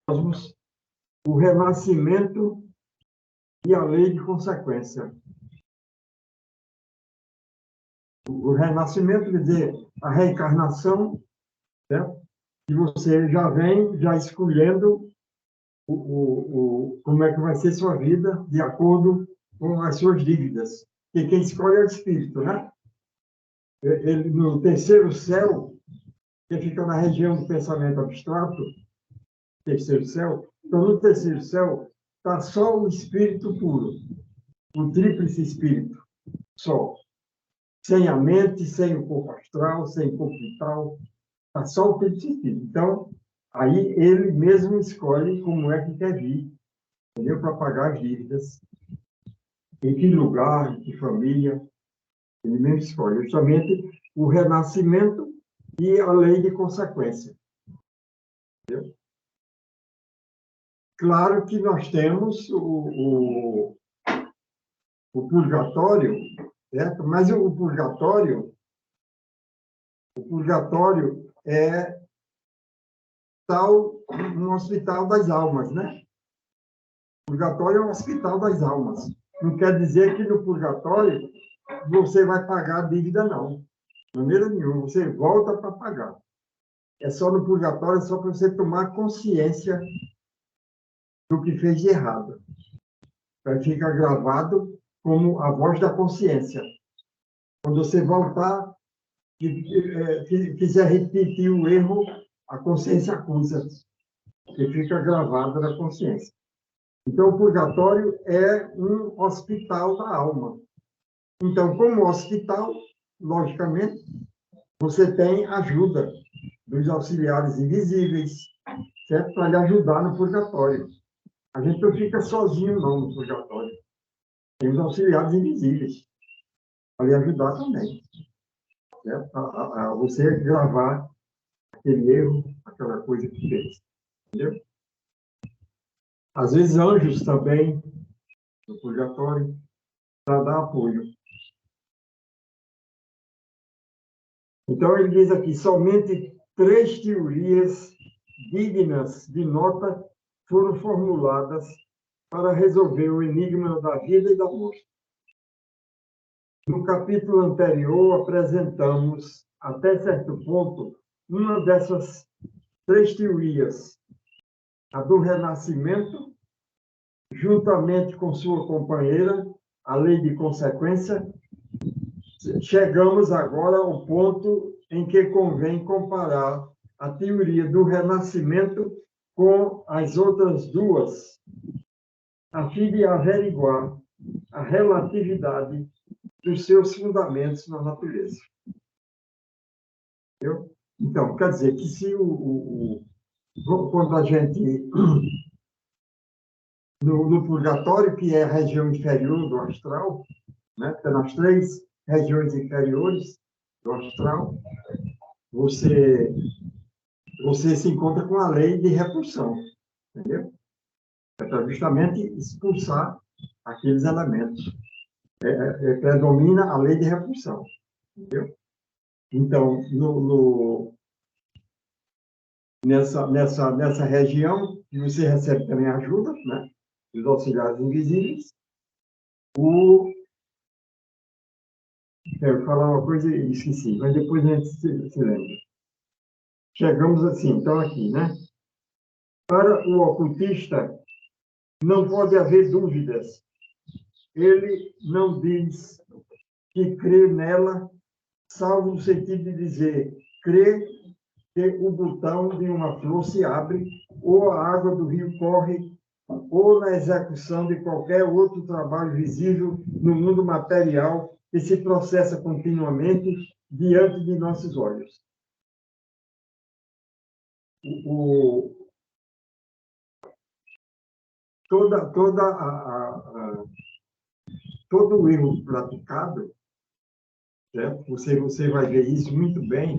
cosmos, o renascimento e a lei de consequência. O renascimento quer dizer a reencarnação, certo? E você já vem já escolhendo como é que vai ser sua vida de acordo com as suas dívidas. E quem escolhe é o espírito, né? Ele, no terceiro céu, que fica na região do pensamento abstrato, terceiro céu, então no terceiro céu está só o espírito puro, o tríplice espírito, só. Sem a mente, sem o corpo astral, sem o corpo vital, está só o tríplice espírito. Então, aí ele mesmo escolhe como é que quer vir, entendeu? Para pagar as dívidas. Em que lugar, em que família, ele mesmo escolhe. Justamente o renascimento e a lei de consequência. Entendeu? Claro que nós temos o purgatório, certo? Mas o purgatório é tal um hospital das almas, né? O purgatório é um hospital das almas. Não quer dizer que no purgatório você vai pagar a dívida, não. De maneira nenhuma. Você volta para pagar. É só no purgatório, é só para você tomar consciência do que fez de errado. Vai ficar gravado como a voz da consciência. Quando você voltar e quiser repetir o erro, a consciência acusa, que fica gravado na consciência. Então, o purgatório é um hospital da alma. Então, como hospital, logicamente, você tem ajuda dos auxiliares invisíveis, certo? Para lhe ajudar no purgatório. A gente não fica sozinho, não, no purgatório. Tem os auxiliares invisíveis para lhe ajudar também, certo? A você gravar aquele erro, aquela coisa que fez. Entendeu? Às vezes, anjos também, no purgatório, para dar apoio. Então, ele diz aqui, somente 3 teorias dignas de nota foram formuladas para resolver o enigma da vida e da morte. No capítulo anterior, apresentamos, até certo ponto, uma dessas 3 teorias, a do renascimento, juntamente com sua companheira, a lei de consequência. Chegamos agora ao ponto em que convém comparar a teoria do renascimento com as outras duas, a fim de averiguar a relatividade dos seus fundamentos na natureza. Entendeu? Então, quer dizer que se quando a gente no purgatório, que é a região inferior do astral, né, que é nas 3 regiões inferiores do astral, você se encontra com a lei de repulsão, entendeu? É para justamente expulsar aqueles elementos. Predomina a lei de repulsão, entendeu? Então, nessa região, você recebe também ajuda, né, dos auxiliares invisíveis. Eu ia falar uma coisa e esqueci, mas depois a gente se lembra. Chegamos assim, então aqui, né? Para o ocultista, não pode haver dúvidas. Ele não diz que crê nela, salvo no sentido de dizer, crê que o botão de uma flor se abre, ou a água do rio corre, ou na execução de qualquer outro trabalho visível no mundo material que se processa continuamente diante de nossos olhos. Todo o erro praticado, certo? Você vai ver isso muito bem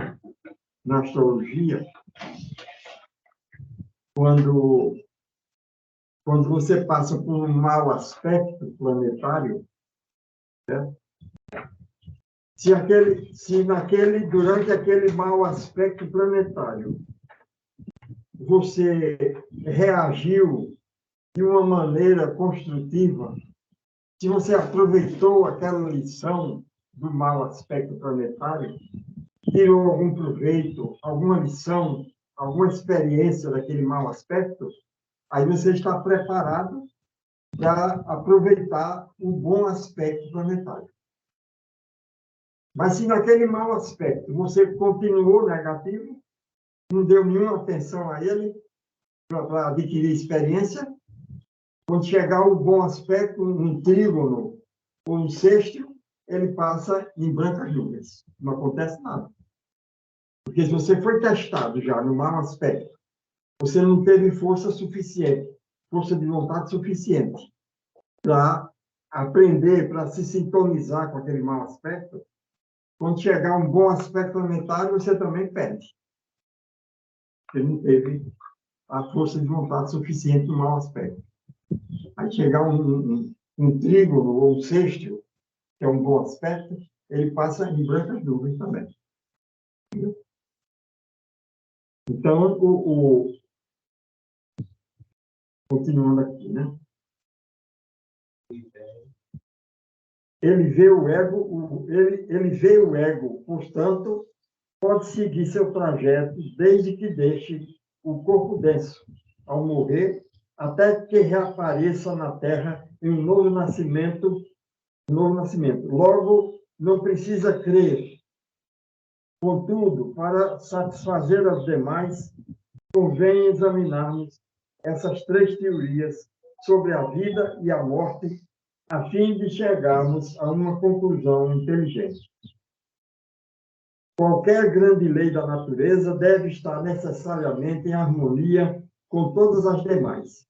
na astrologia, quando você passa por um mau aspecto planetário, certo? Durante aquele mau aspecto planetário, você reagiu de uma maneira construtiva, se você aproveitou aquela lição do mau aspecto planetário, tirou algum proveito, alguma lição, alguma experiência daquele mau aspecto, aí você está preparado para aproveitar o bom aspecto planetário. Mas se naquele mau aspecto você continuou negativo, não deu nenhuma atenção a ele para adquirir experiência, quando chegar o bom aspecto, um trígono ou um sextil, ele passa em brancas nuvens. Não acontece nada. Porque se você foi testado já no mau aspecto, você não teve força suficiente, força de vontade suficiente para aprender, para se sintonizar com aquele mau aspecto, quando chegar um bom aspecto planetário, você também perde. Você não teve a força de vontade suficiente no mau aspecto. Aí chegar um trígono ou um sextil, que é um bom aspecto, ele passa em brancas nuvens também. Então, continuando aqui, né? Ele vê o ego, portanto, pode seguir seu trajeto desde que deixe o corpo denso, ao morrer, até que reapareça na Terra em um novo nascimento. Logo, não precisa crer. Contudo, para satisfazer as demais, convém examinarmos essas três teorias sobre a vida e a morte, a fim de chegarmos a uma conclusão inteligente. Qualquer grande lei da natureza deve estar necessariamente em harmonia com todas as demais.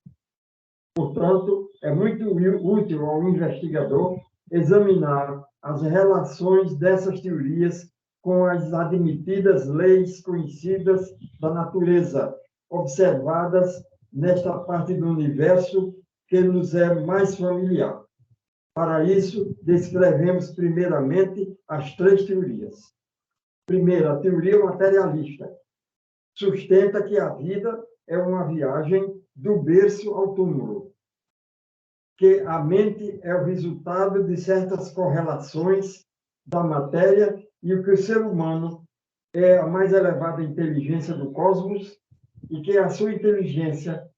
Portanto, é muito útil ao investigador examinar as relações dessas teorias com as admitidas leis conhecidas da natureza, observadas nesta parte do universo que nos é mais familiar. Para isso, descrevemos primeiramente as três teorias. Primeiro, a teoria materialista sustenta que a vida é uma viagem do berço ao túmulo, que a mente é o resultado de certas correlações da matéria e o que o ser humano é a mais elevada inteligência do cosmos e que a sua inteligência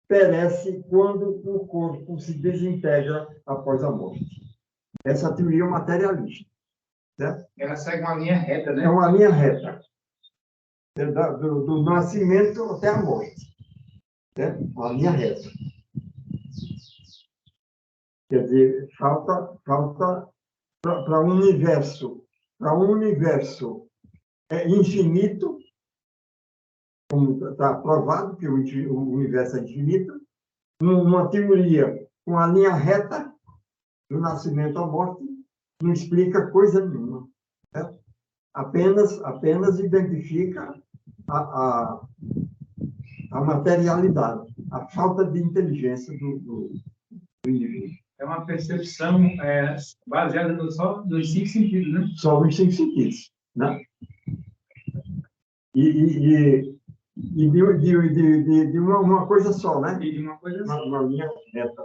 perece quando o corpo se desintegra após a morte. Essa é a teoria materialista. Certo? Ela segue uma linha reta, né? É uma linha reta. Do nascimento até a morte. Certo? Uma linha reta. Quer dizer, falta para um universo infinito, como está provado que o universo é infinito, uma teoria com a linha reta do nascimento à morte não explica coisa nenhuma. Certo? Apenas identifica a materialidade, a falta de inteligência do indivíduo. É uma percepção baseada só nos 5 sentidos, né? Só nos 5 sentidos, né? E de uma coisa só, né? E de uma coisa só. Uma linha reta.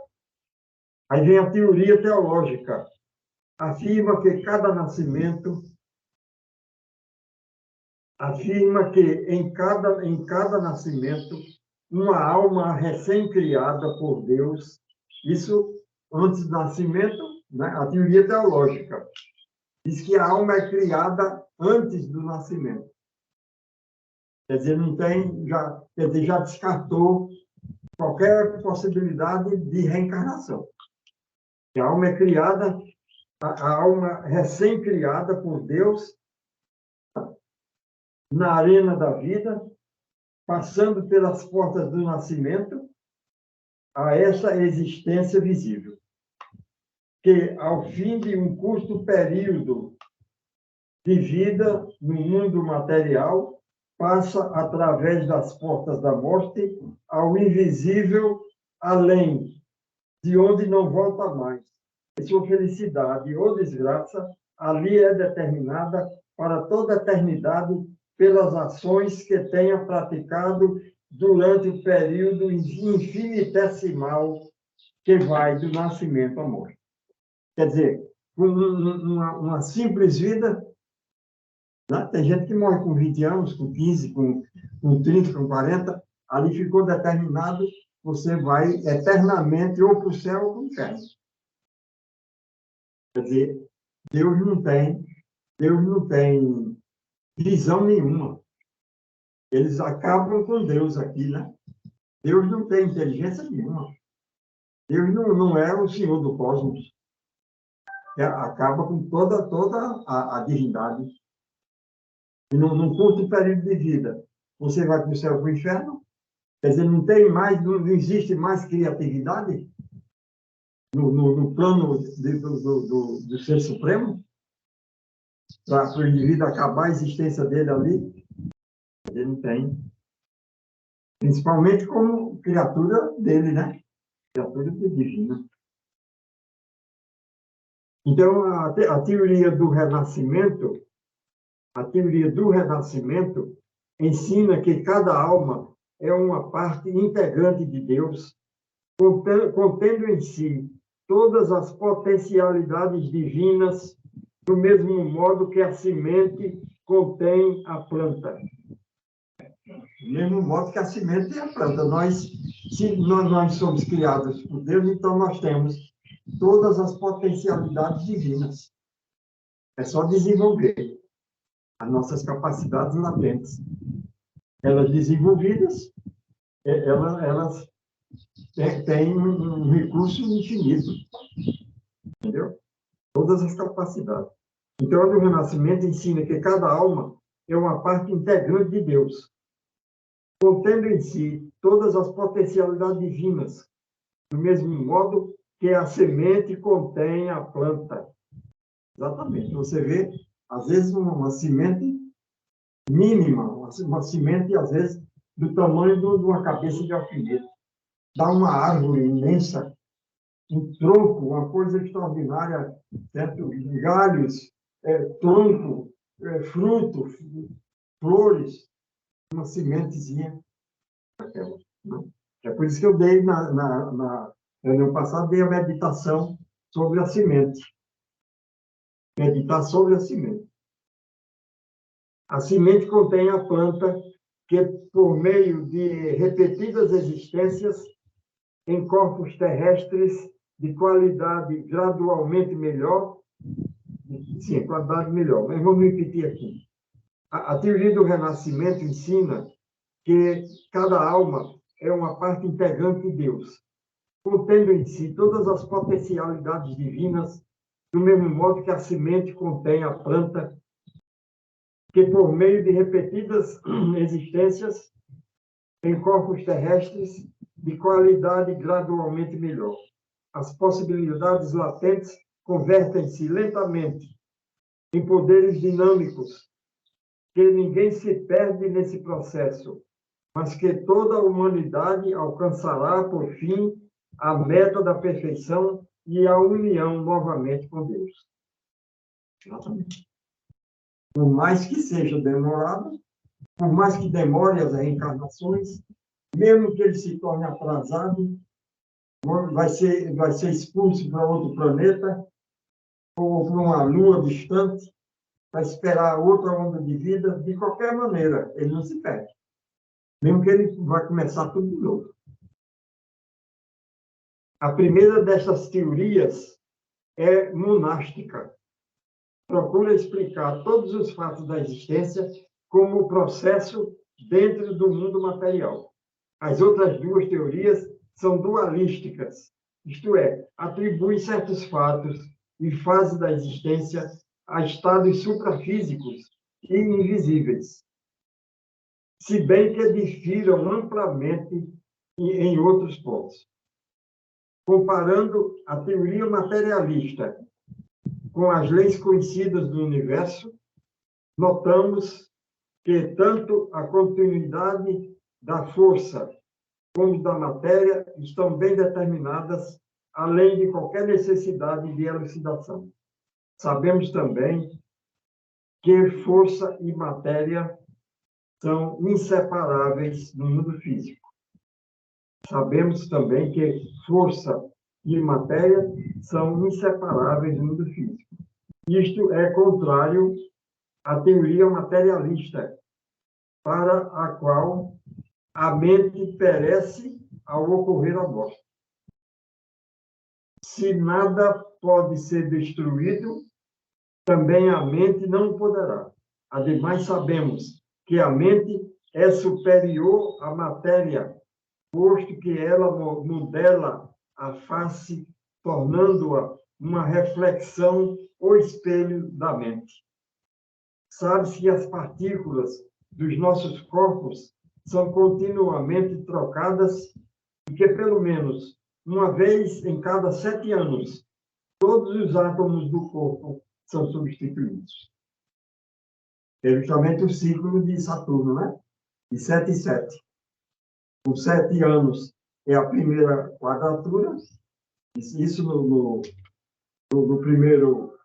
Aí vem a teoria teológica. Afirma que em cada nascimento, uma alma recém-criada por Deus, isso antes do nascimento, né? A teoria teológica diz que a alma é criada antes do nascimento. Quer dizer, já descartou qualquer possibilidade de reencarnação. A alma é criada, a alma recém-criada por Deus, na arena da vida, passando pelas portas do nascimento, a essa existência visível, que, ao fim de um curto período de vida no mundo material, passa através das portas da morte ao invisível além, de onde não volta mais. E sua felicidade ou desgraça ali é determinada para toda a eternidade pelas ações que tenha praticado durante o período infinitesimal que vai do nascimento à morte. Quer dizer, com uma simples vida, né? Tem gente que morre com 20 anos, com 15, com 30, com 40, ali ficou determinado, você vai eternamente ou para o céu ou para o inferno. Quer dizer, Deus não tem visão nenhuma. Eles acabam com Deus aqui, né? Deus não tem inteligência nenhuma. Deus não é o Senhor do cosmos. Acaba com toda a divindade. E num curto período de vida, você vai para o céu ou para o inferno? Quer dizer, não existe mais criatividade no plano do Ser Supremo? Para o indivíduo acabar a existência dele ali? Ele não tem. Principalmente como criatura dele, né? Criatura divina. Então, a teoria do renascimento ensina que cada alma é uma parte integrante de Deus, contendo em si todas as potencialidades divinas, do mesmo modo que a semente contém a planta. Do mesmo modo que a semente é a planta. Se nós somos criados por Deus, então nós temos todas as potencialidades divinas. É só desenvolver as nossas capacidades latentes. Elas desenvolvidas, elas têm um recurso infinito. Entendeu? Todas as capacidades. Então, o Renascimento ensina que cada alma é uma parte integrante de Deus, contendo em si todas as potencialidades divinas, do mesmo modo que a semente contém a planta. Exatamente. Você vê, às vezes, uma semente mínima, uma semente, às vezes, do tamanho de uma cabeça de alfinete. Dá uma árvore imensa, um tronco, uma coisa extraordinária, certo? Galhos, tronco, fruto, flores, uma sementezinha. Aquela, né? É por isso que eu dei, no ano passado, dei a meditação sobre a semente. Meditar sobre a semente. A semente contém a planta que, por meio de repetidas existências em corpos terrestres de qualidade gradualmente melhor, sim, qualidade melhor, mas vamos repetir aqui. A teoria do renascimento ensina que cada alma é uma parte integrante de Deus, contendo em si todas as potencialidades divinas, do mesmo modo que a semente contém a planta, que por meio de repetidas existências em corpos terrestres de qualidade gradualmente melhor. As possibilidades latentes convertem-se lentamente em poderes dinâmicos, que ninguém se perde nesse processo, mas que toda a humanidade alcançará, por fim, a meta da perfeição e a união novamente com Deus. Exatamente. Por mais que seja demorado, por mais que demore as reencarnações, mesmo que ele se torne atrasado, vai ser expulso para outro planeta, ou para uma lua distante, vai esperar outra onda de vida, de qualquer maneira, ele não se perde. Mesmo que ele vai começar tudo de novo. A primeira dessas teorias é monástica. Procura explicar todos os fatos da existência como processo dentro do mundo material. As outras duas teorias são dualísticas, isto é, atribuem certos fatos e fases da existência a estados suprafísicos e invisíveis, se bem que difiram amplamente em outros pontos. Comparando a teoria materialista com as leis conhecidas do universo, notamos que tanto a continuidade da força como da matéria estão bem determinadas, além de qualquer necessidade de elucidação. Sabemos também que força e matéria são inseparáveis no mundo físico. Sabemos também que força e matéria são inseparáveis no mundo físico. Isto é contrário à teoria materialista, para a qual a mente perece ao ocorrer a morte. Se nada pode ser destruído, também a mente não poderá. Ademais, sabemos que a mente é superior à matéria, posto que ela modela a face, tornando-a uma reflexão ou espelho da mente. Sabe-se que as partículas dos nossos corpos são continuamente trocadas e que, pelo menos uma vez em cada 7 anos, todos os átomos do corpo são substituídos. É justamente o ciclo de Saturno, né? De 7 em 7. Com 7 anos é a primeira quadratura, isso no primeiro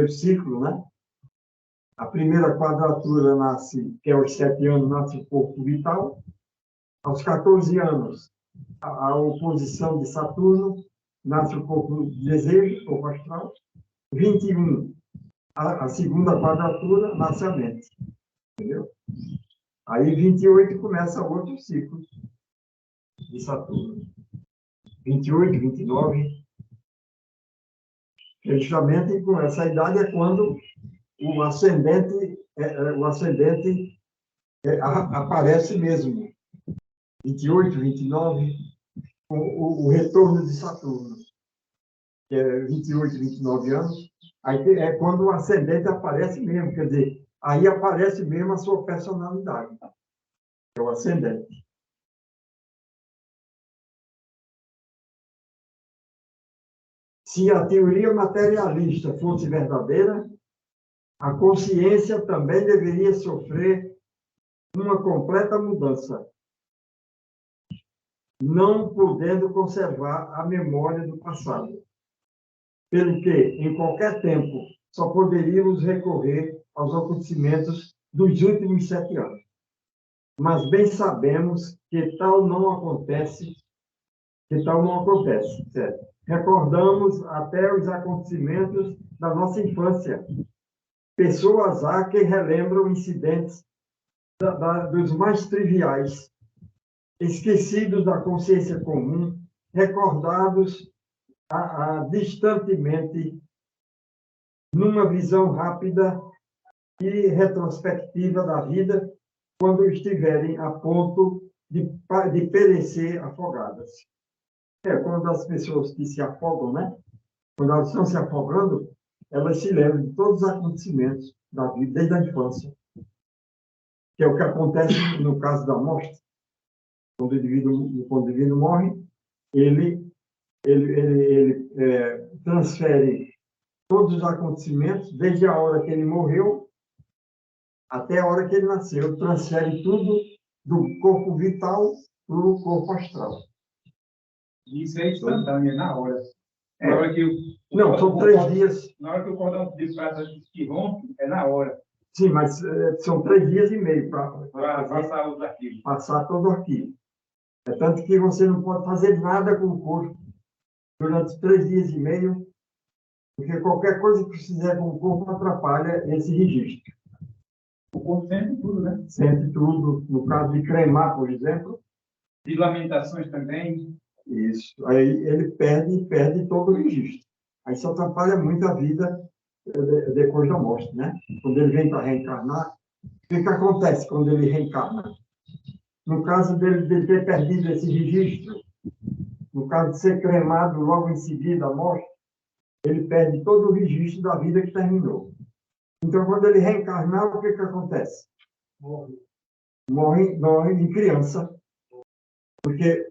ciclo, né? A primeira quadratura nasce, que é aos 7 anos, nasce o corpo vital. Aos 14 anos, a oposição de Saturno, nasce o corpo de desejo, corpo astral. 21, a segunda quadratura, nasce a mente. Entendeu? Aí, 28, começa outro ciclo de Saturno. 28, 29. Justamente com essa idade é quando o ascendente aparece mesmo. 28, 29, com o retorno de Saturno, que é 28, 29 anos. Aí é quando o ascendente aparece mesmo, quer dizer, aí aparece mesmo a sua personalidade, é o ascendente. Se a teoria materialista fosse verdadeira, a consciência também deveria sofrer uma completa mudança, não podendo conservar a memória do passado, pelo que, em qualquer tempo, só poderíamos recorrer aos acontecimentos dos últimos 7 anos. Mas bem sabemos que tal não acontece, certo? Recordamos até os acontecimentos da nossa infância. Pessoas há que relembram incidentes dos mais triviais, esquecidos da consciência comum, recordados distantemente, numa visão rápida e retrospectiva da vida, quando estiverem a ponto de perecer afogadas. Quando as pessoas que se afogam, né? Quando elas estão se afogando, elas se lembram de todos os acontecimentos da vida, desde a infância. Que é o que acontece no caso da morte. Quando o indivíduo morre, ele transfere todos os acontecimentos, desde a hora que ele morreu até a hora que ele nasceu, transfere tudo do corpo vital para o corpo astral. Isso é instantâneo, é na hora. Na hora que não, são 3 dias. Na hora que o cordão de prata que rompe, é na hora. Sim, mas são 3 dias e meio para passar os arquivos. Passar todo o arquivo. É tanto que você não pode fazer nada com o corpo durante 3 dias e meio, porque qualquer coisa que fizer com o corpo atrapalha esse registro. O corpo sente tudo, né? Sente tudo. No caso de cremar, por exemplo. De lamentações também. Isso. Aí ele perde todo o registro. Aí isso atrapalha muito a vida depois da morte, né? Quando ele vem para reencarnar, o que acontece quando ele reencarna? No caso dele ter perdido esse registro, no caso de ser cremado logo em seguida à morte, ele perde todo o registro da vida que terminou. Então, quando ele reencarnar, o que acontece? Morre em criança, porque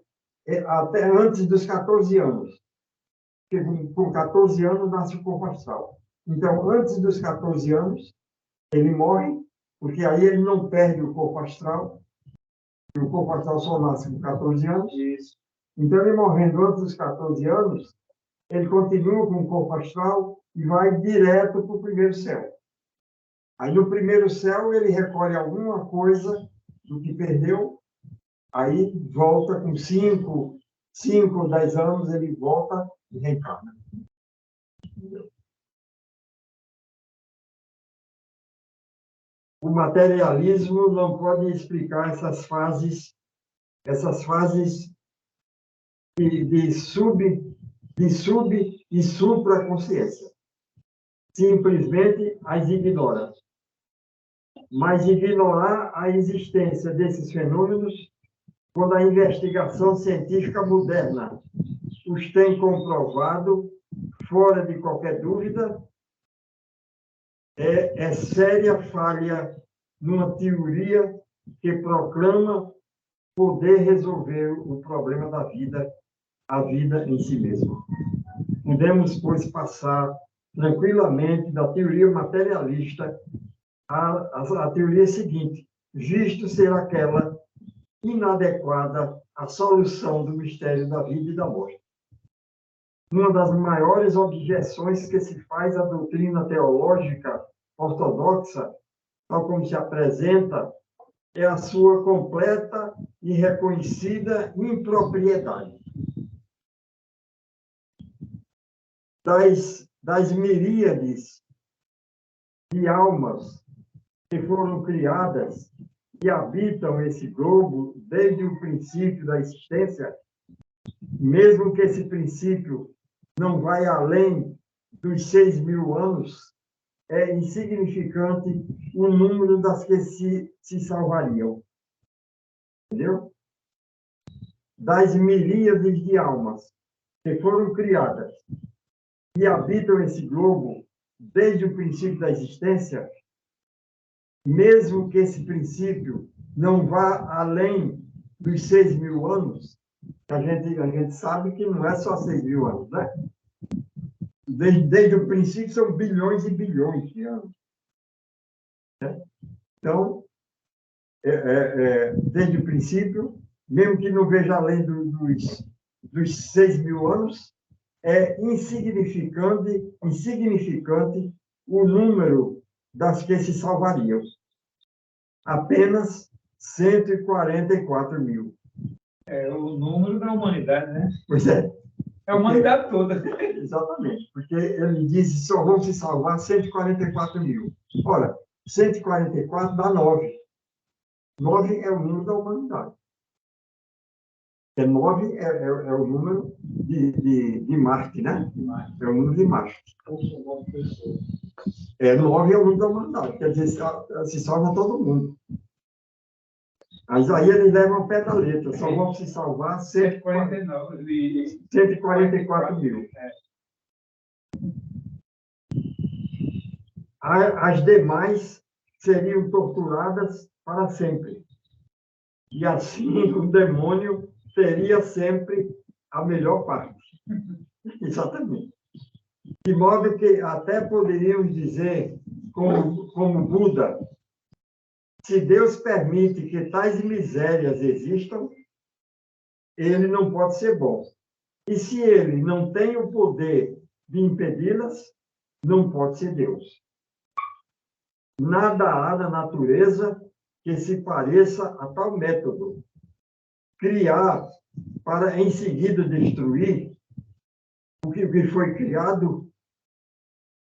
até antes dos 14 anos, porque com 14 anos nasce o corpo astral. Então, antes dos 14 anos, ele morre, porque aí ele não perde o corpo astral, e o corpo astral só nasce com 14 anos. Isso. Então, ele morrendo antes dos 14 anos, ele continua com o corpo astral e vai direto para o primeiro céu. Aí, no primeiro céu, ele recolhe alguma coisa do que perdeu, aí volta com 5 ou 10 anos, ele volta e reencarna. O materialismo não pode explicar essas fases de sub e supraconsciência. Simplesmente as ignora. Mas ignorar a existência desses fenômenos, quando a investigação científica moderna os tem comprovado, fora de qualquer dúvida, é séria falha numa teoria que proclama poder resolver o problema da vida, a vida em si mesma. Podemos, pois, passar tranquilamente da teoria materialista à teoria seguinte, visto ser aquela inadequada à solução do mistério da vida e da morte. Uma das maiores objeções que se faz à doutrina teológica ortodoxa, tal como se apresenta, é a sua completa e reconhecida impropriedade. Das miríades de almas que foram criadas e habitam esse globo desde o princípio da existência, mesmo que esse princípio não vai além dos 6.000 anos, é insignificante o número das que se salvariam. Entendeu? Das miríades de almas que foram criadas e habitam esse globo desde o princípio da existência, mesmo que esse princípio não vá além dos 6.000 anos, a gente sabe que não é só 6.000 anos, né? Desde o princípio são bilhões e bilhões de anos. Né? Então, desde o princípio, mesmo que não veja além dos 6.000 anos, é insignificante o número das que se salvariam. Apenas 144.000. É o número da humanidade, né? Pois é. É a humanidade toda. Exatamente, porque ele diz só vão se salvar 144.000. Ora, 144 dá 9. 9 é o número da humanidade. 9 é o número de Marte, né? É o número de Marte. 9 é o número da humanidade, quer dizer, se salva todo mundo. Mas aí eles levam ao pé da letra, só vão se salvar 144.000. As demais seriam torturadas para sempre. E assim o demônio teria sempre a melhor parte. Exatamente. De modo que até poderíamos dizer, como Buda, se Deus permite que tais misérias existam, ele não pode ser bom. E se ele não tem o poder de impedi-las, não pode ser Deus. Nada há na natureza que se pareça a tal método. Criar para em seguida destruir o que foi criado,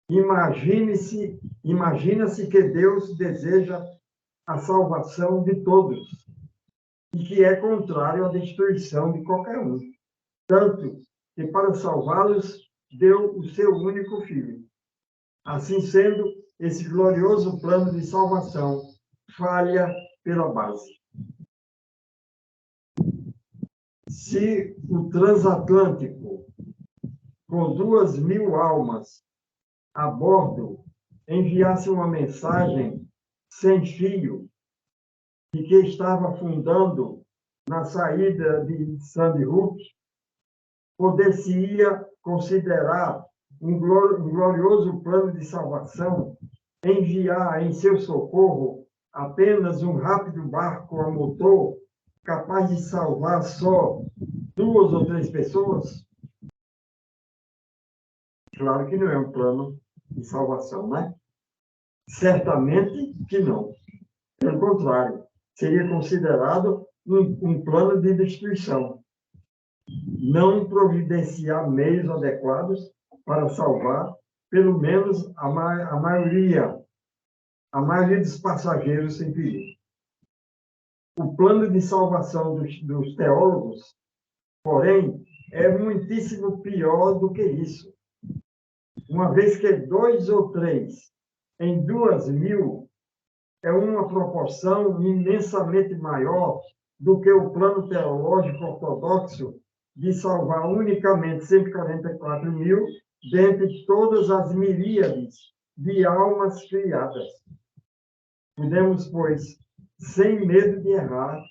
imagina-se que Deus deseja a salvação de todos e que é contrário à destruição de qualquer um. Tanto que para salvá-los deu o seu único filho. Assim sendo, esse glorioso plano de salvação falha pela base. Se o transatlântico, com 2.000 almas a bordo, enviasse uma mensagem sem fio e que estava afundando na saída de Sandy Hook, poder-se-ia considerar um glorioso plano de salvação enviar em seu socorro apenas um rápido barco a motor capaz de salvar só 2 ou 3 pessoas? Claro que não é um plano de salvação, né? Certamente que não. Pelo contrário, seria considerado um plano de destruição. Não providenciar meios adequados para salvar, pelo menos, a maioria dos passageiros sem perigo. O plano de salvação dos teólogos, porém, é muitíssimo pior do que isso. Uma vez que 2 ou 3 em 2.000 é uma proporção imensamente maior do que o plano teológico ortodoxo de salvar unicamente 144.000 dentre todas as miríades de almas criadas. Podemos, pois, sem medo de errar,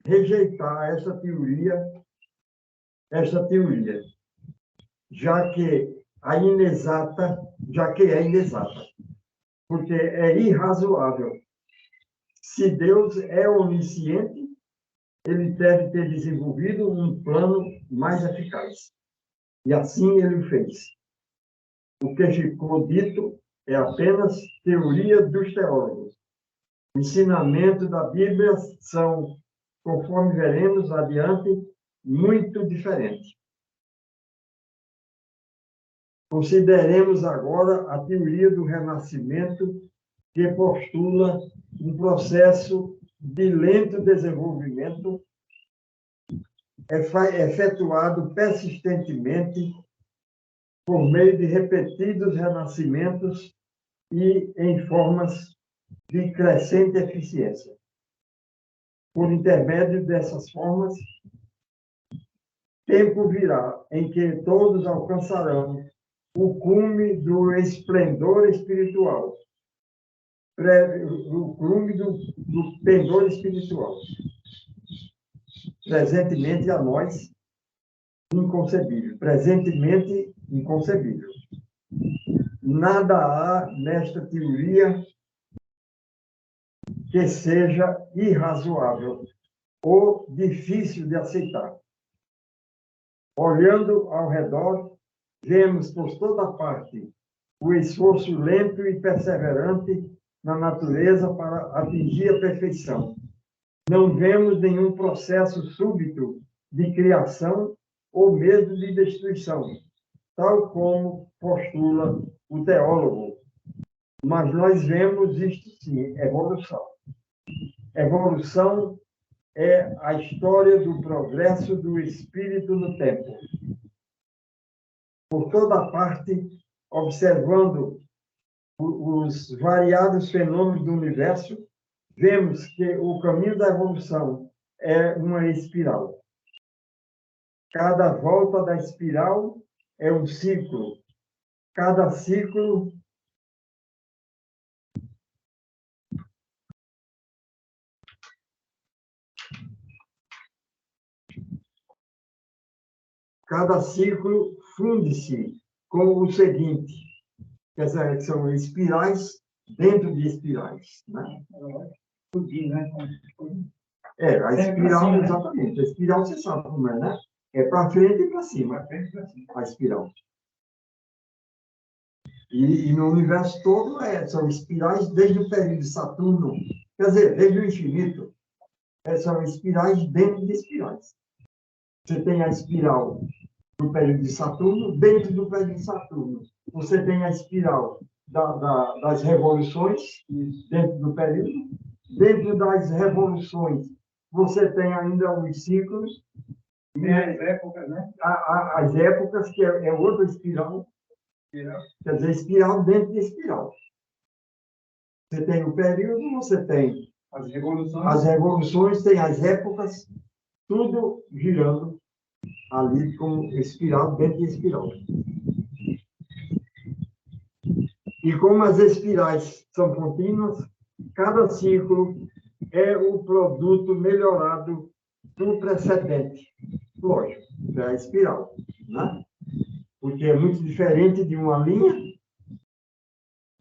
rejeitar esta teoria, já que é inexata, porque é irrazoável. Se Deus é onisciente, ele deve ter desenvolvido um plano mais eficaz. E assim ele o fez. O que ficou dito é apenas teoria dos teólogos. O ensinamento da Bíblia são, conforme veremos adiante, muito diferentes. Consideremos agora a teoria do renascimento, que postula um processo de lento desenvolvimento efetuado persistentemente por meio de repetidos renascimentos e em formas de crescente eficiência. Por intermédio dessas formas, tempo virá em que todos alcançarão o cume do esplendor espiritual, o cume do pendor espiritual, presentemente a nós inconcebível, presentemente inconcebível. Nada há nesta teoria que seja irrazoável ou difícil de aceitar. Olhando ao redor, vemos por toda parte o esforço lento e perseverante na natureza para atingir a perfeição. Não vemos nenhum processo súbito de criação ou mesmo de destruição, tal como postula o teólogo. Mas nós vemos isto sim, evolução. Evolução é a história do progresso do espírito no tempo. Por toda parte, observando os variados fenômenos do universo, vemos que o caminho da evolução é uma espiral. Cada volta da espiral é um ciclo. Cada ciclo funde-se com o seguinte, que são espirais dentro de espirais, né? A espiral, exatamente. A espiral, você sabe como é, né? É para frente e para cima. A espiral. E no universo todo são espirais desde o período de Saturno, quer dizer, desde o infinito. São espirais dentro de espirais. Você tem a espiral do período de Saturno, dentro do período de Saturno. Você tem a espiral das revoluções, dentro do período. Dentro das revoluções, você tem ainda os ciclos. Tem as épocas, né? As épocas, que é outra espiral. Quer dizer, espiral dentro de espiral. Você tem o período, você tem as revoluções, tem as épocas, tudo girando ali com espiral dentro de espiral. E como as espirais são contínuas, cada ciclo é o produto melhorado do precedente. Lógico, é a espiral, né? Porque é muito diferente de uma linha.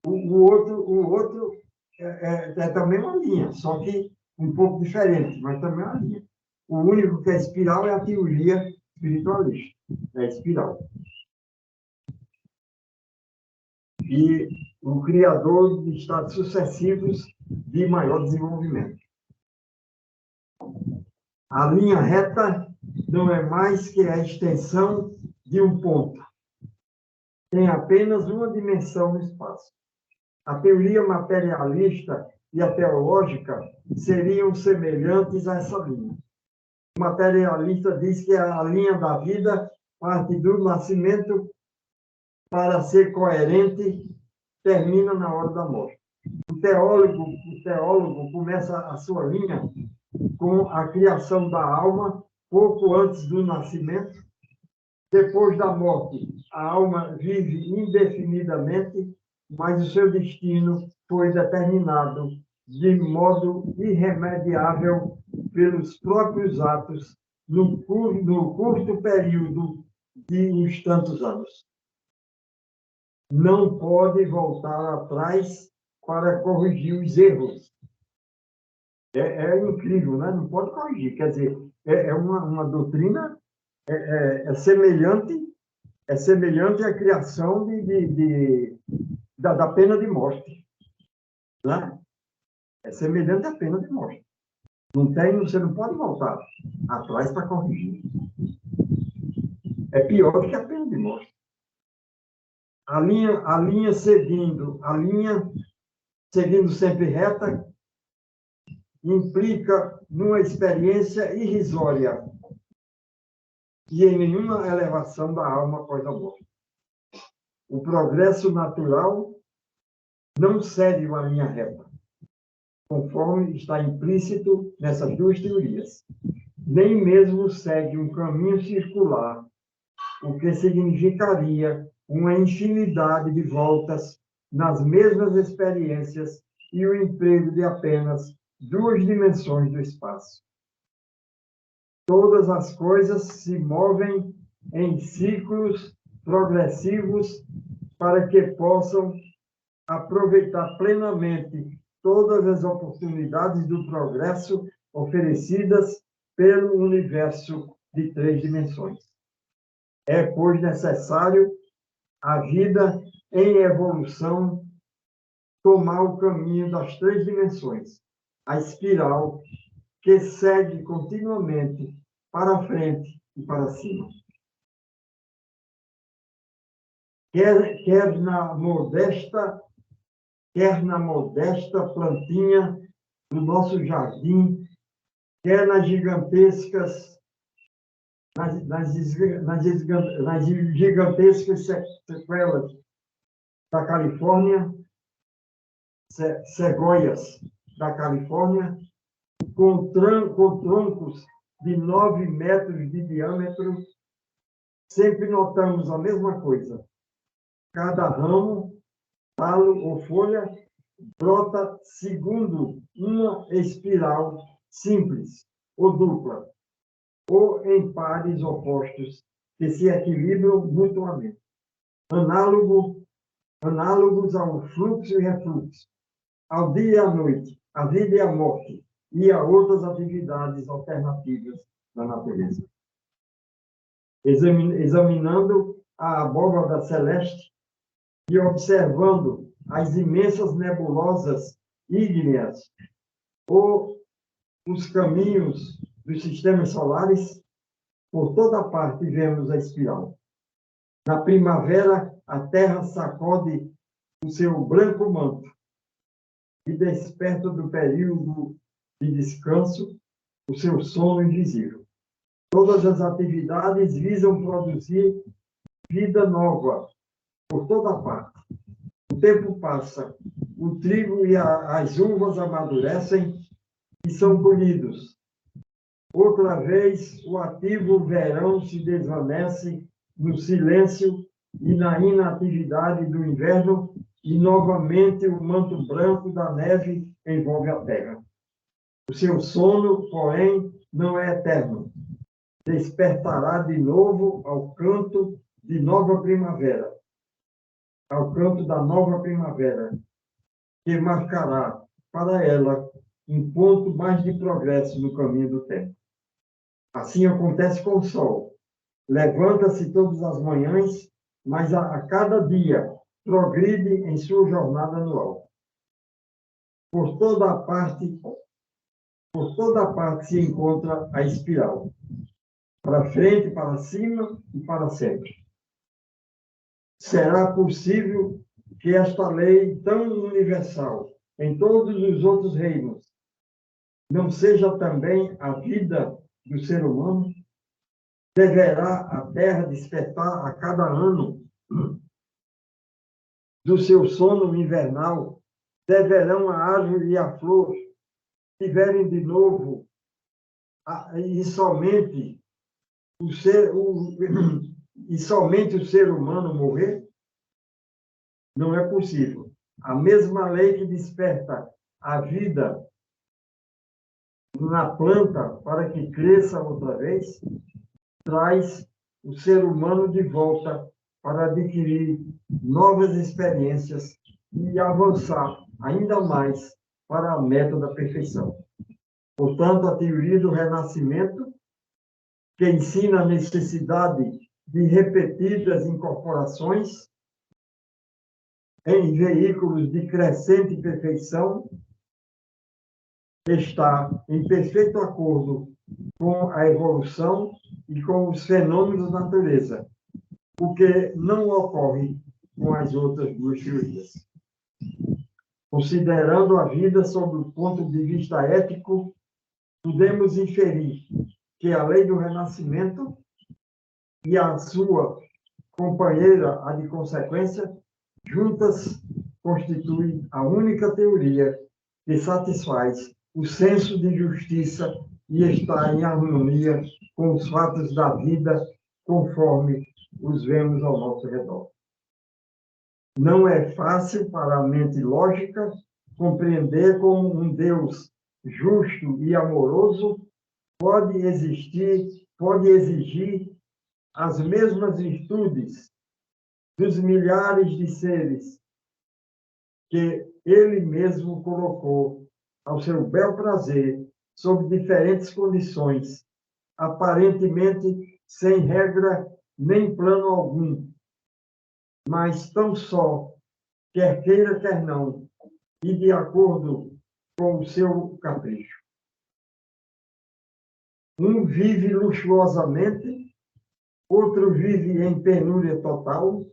O outro é também uma linha, só que um pouco diferente, mas também é uma linha. O único que é espiral é a teoria espiritualista. É espiral. E o criador de estados sucessivos de maior desenvolvimento. A linha reta não é mais que a extensão de um ponto. Tem apenas uma dimensão no espaço. A teoria materialista e a teológica seriam semelhantes a essa linha. O materialista diz que a linha da vida parte do nascimento para ser coerente, termina na hora da morte. O teólogo começa a sua linha com a criação da alma pouco antes do nascimento. Depois da morte, a alma vive indefinidamente, mas o seu destino foi determinado de modo irremediável pelos próprios atos no curto período de uns tantos anos. Não pode voltar atrás para corrigir os erros. É incrível, né? Não pode corrigir. Quer dizer, é uma doutrina semelhante à criação da pena de morte. Né? É semelhante à pena de morte. Você não pode voltar atrás para corrigir. É pior do que a pena de morte. A linha seguindo sempre reta, implica numa experiência irrisória e em nenhuma elevação da alma após a morte. O progresso natural não segue uma linha reta, conforme está implícito nessas duas teorias. Nem mesmo segue um caminho circular, o que significaria uma infinidade de voltas nas mesmas experiências e o emprego de apenas duas dimensões do espaço. Todas as coisas se movem em ciclos progressivos para que possam aproveitar plenamente todas as oportunidades do progresso oferecidas pelo universo de três dimensões. É, pois, necessário a vida em evolução tomar o caminho das três dimensões, a espiral que segue continuamente para frente e para cima. Quer na modesta plantinha do nosso jardim, quer nas gigantescas sequelas da Califórnia, cegonhas da Califórnia, com troncos de 9 metros de diâmetro, sempre notamos a mesma coisa. Cada ramo, talo ou folha brota segundo uma espiral simples ou dupla, ou em pares opostos que se equilibram mutuamente, análogos ao fluxo e refluxo, ao dia e à noite, à vida e à morte, e a outras atividades alternativas da natureza. Examinando a abóbada celeste e observando as imensas nebulosas ígneas ou os caminhos dos sistemas solares, por toda parte vemos a espiral. Na primavera, a Terra sacode o seu branco manto e desperta do período de descanso o seu sono invisível. Todas as atividades visam produzir vida nova por toda parte. O tempo passa, o trigo e as uvas amadurecem e são colhidos. Outra vez, o ativo verão se desvanece no silêncio e na inatividade do inverno, e novamente o manto branco da neve envolve a terra. O seu sono, porém, não é eterno. Despertará de novo ao canto de nova primavera, ao canto da nova primavera, que marcará para ela um ponto mais de progresso no caminho do tempo. Assim acontece com o sol. Levanta-se todas as manhãs, mas a cada dia progride em sua jornada anual. Por toda parte se encontra a espiral, para frente, para cima e para sempre. Será possível que esta lei tão universal em todos os outros reinos não seja também a vida do ser humano? Deverá a Terra despertar a cada ano do seu sono invernal? Deverão a árvore e a flor tiverem de novo e somente o ser humano morrer? Não é possível. A mesma lei que desperta a vida na planta para que cresça outra vez, traz o ser humano de volta para adquirir novas experiências e avançar ainda mais para a meta da perfeição. Portanto, a teoria do renascimento, que ensina a necessidade de repetidas incorporações em veículos de crescente perfeição, está em perfeito acordo com a evolução e com os fenômenos da natureza, o que não ocorre com as outras duas teorias. Considerando a vida sob o ponto de vista ético, podemos inferir que a lei do renascimento e a sua companheira, a de consequência, juntas constituem a única teoria que satisfaz o senso de justiça e está em harmonia com os fatos da vida, conforme os vemos ao nosso redor. Não é fácil para a mente lógica compreender como um Deus justo e amoroso pode exigir as mesmas virtudes dos milhares de seres que ele mesmo colocou ao seu bel prazer, sob diferentes condições, aparentemente sem regra nem plano algum, mas tão só, quer queira, quer não, e de acordo com o seu capricho. Um vive luxuosamente, outro vive em penúria total,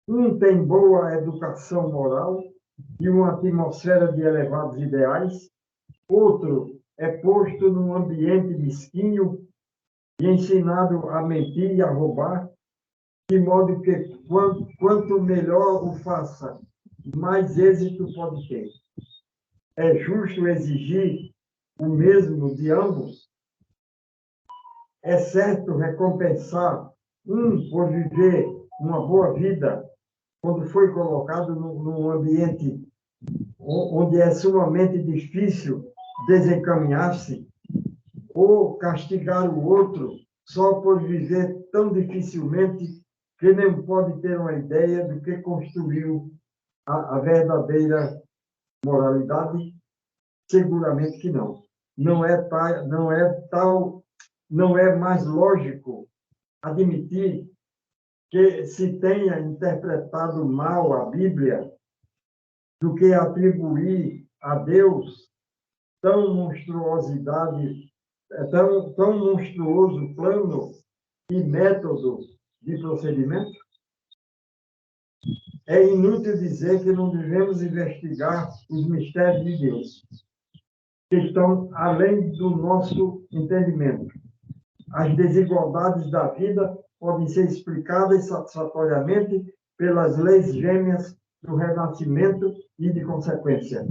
um tem boa educação moral e uma atmosfera de elevados ideais, outro é posto num ambiente mesquinho e ensinado a mentir e a roubar, de modo que quanto melhor o faça, mais êxito pode ter. É justo exigir o mesmo de ambos? É certo recompensar um por viver uma boa vida quando foi colocado num ambiente onde é sumamente difícil desencaminhar-se, ou castigar o outro só por viver tão dificilmente que nem pode ter uma ideia do que construiu a verdadeira moralidade? Seguramente que não. Não é mais lógico admitir que se tenha interpretado mal a Bíblia do que atribuir a Deus tão monstruoso plano e método de procedimento? É inútil dizer que não devemos investigar os mistérios de Deus, que estão além do nosso entendimento. As desigualdades da vida podem ser explicadas satisfatoriamente pelas leis gêmeas do renascimento e de consequência,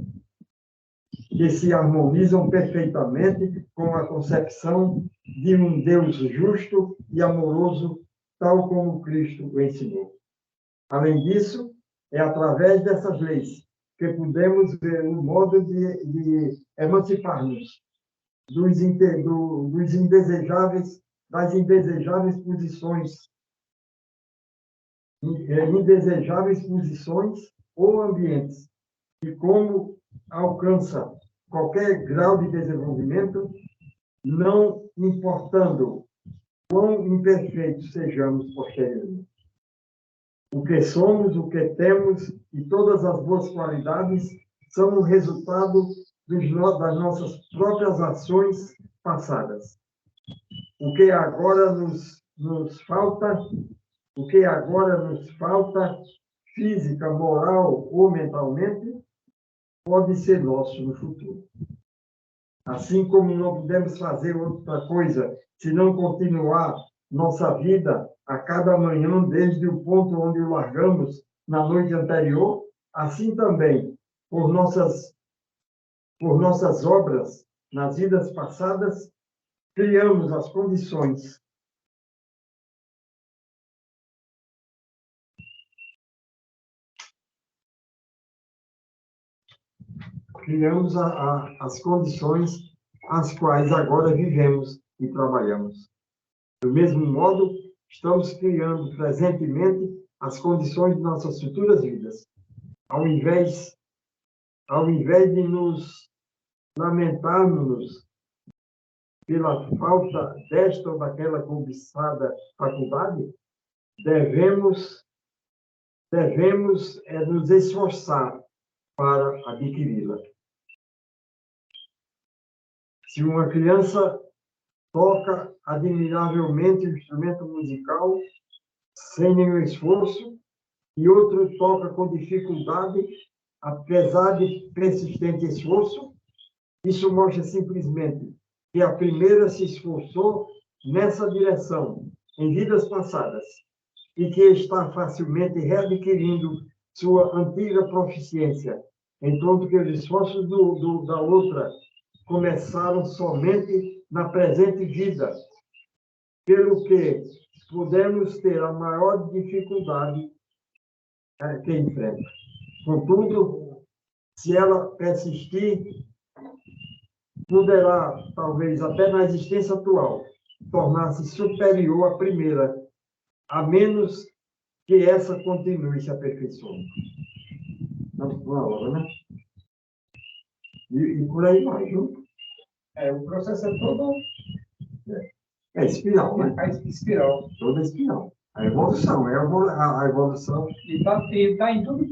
que se harmonizam perfeitamente com a concepção de um Deus justo e amoroso, tal como Cristo o ensinou. Além disso, é através dessas leis que podemos ver o modo de emancipar-nos das indesejáveis posições ou ambientes, e como alcança qualquer grau de desenvolvimento, não importando quão imperfeitos sejamos posteriormente. O que somos, o que temos e todas as boas qualidades são o resultado das nossas próprias ações passadas. O que agora nos falta, física, moral ou mentalmente, pode ser nosso no futuro. Assim como não podemos fazer outra coisa se não continuar nossa vida a cada manhã desde o ponto onde o largamos na noite anterior, assim também, por nossas obras nas vidas passadas, criamos as condições as condições às quais agora vivemos e trabalhamos. Do mesmo modo, estamos criando presentemente as condições de nossas futuras vidas. Ao invés de nos lamentarmos pela falta desta ou daquela cobiçada faculdade, devemos nos esforçar para adquiri-la. Se uma criança toca admiravelmente o instrumento musical sem nenhum esforço e outro toca com dificuldade, apesar de persistente esforço, isso mostra simplesmente que a primeira se esforçou nessa direção em vidas passadas e que está facilmente readquirindo sua antiga proficiência, enquanto que os esforços da outra começaram somente na presente vida, pelo que podemos ter a maior dificuldade que enfrenta. Contudo, se ela persistir, poderá, talvez, até na existência atual, tornar-se superior à primeira, a menos que essa continue se aperfeiçoando. Uma hora, né? E por aí vai, viu? O processo é todo... É espiral, né? Espiral. Toda espiral. A evolução, a evolução... E tá em tudo.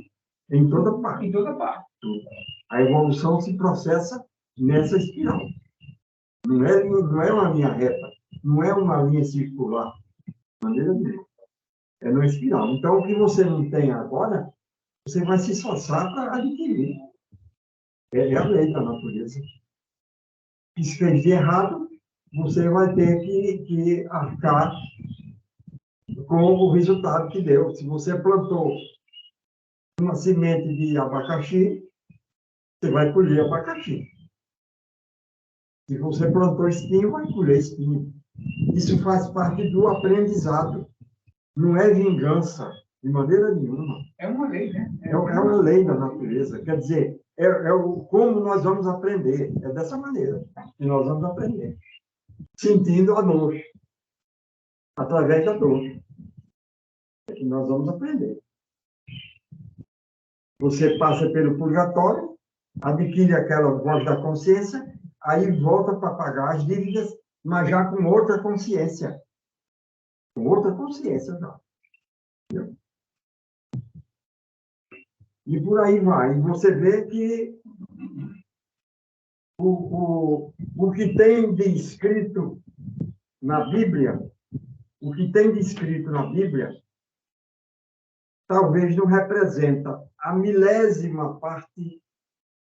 Em toda parte. Em toda parte. A evolução se processa nessa espiral. Não é uma linha reta, não é uma linha circular, de maneira nenhuma. É numa espiral. Então, o que você não tem agora, você vai se esforçar para adquirir. É a lei da natureza. E se fez de errado, você vai ter que arcar com o resultado que deu. Se você plantou uma semente de abacaxi, você vai colher abacaxi. Se você plantou espinho, vai colher espinho. Isso faz parte do aprendizado. Não é vingança, de maneira nenhuma. É uma lei, né? É uma lei da natureza. Quer dizer, como nós vamos aprender. É dessa maneira que nós vamos aprender. Sentindo a dor. Através da dor. É que nós vamos aprender. Você passa pelo purgatório, adquire aquela voz da consciência, aí volta para pagar as dívidas, mas já com outra consciência. Com outra consciência já. Entendeu? E por aí vai. E você vê que o que tem de escrito na Bíblia, talvez não representa a milésima parte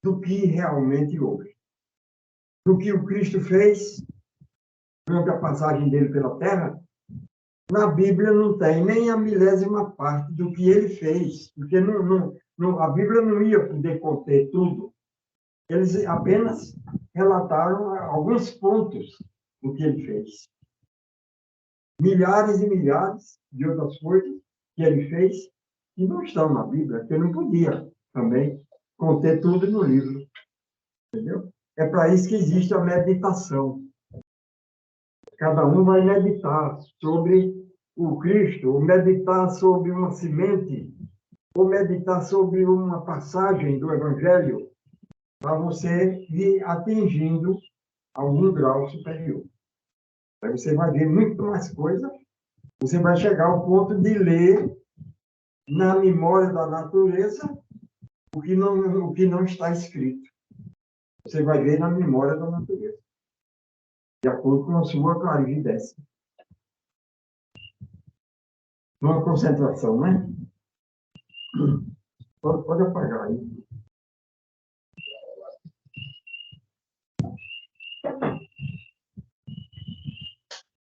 do que realmente houve. Do que o Cristo fez durante a passagem dele pela Terra, na Bíblia não tem nem a milésima parte do que ele fez, porque a Bíblia não ia poder conter tudo. Eles apenas relataram alguns pontos do que ele fez. Milhares e milhares de outras coisas que ele fez que não estão na Bíblia, porque não podia também conter tudo no livro. Entendeu? É para isso que existe a meditação. Cada um vai meditar sobre o Cristo, ou meditar sobre uma semente, ou meditar sobre uma passagem do Evangelho, para você ir atingindo algum grau superior. Aí você vai ver muito mais coisa, você vai chegar ao ponto de ler na memória da natureza o que não está escrito. Você vai ver na memória da natureza, de acordo com a sua clarividência. Uma concentração, né? Pode apagar aí.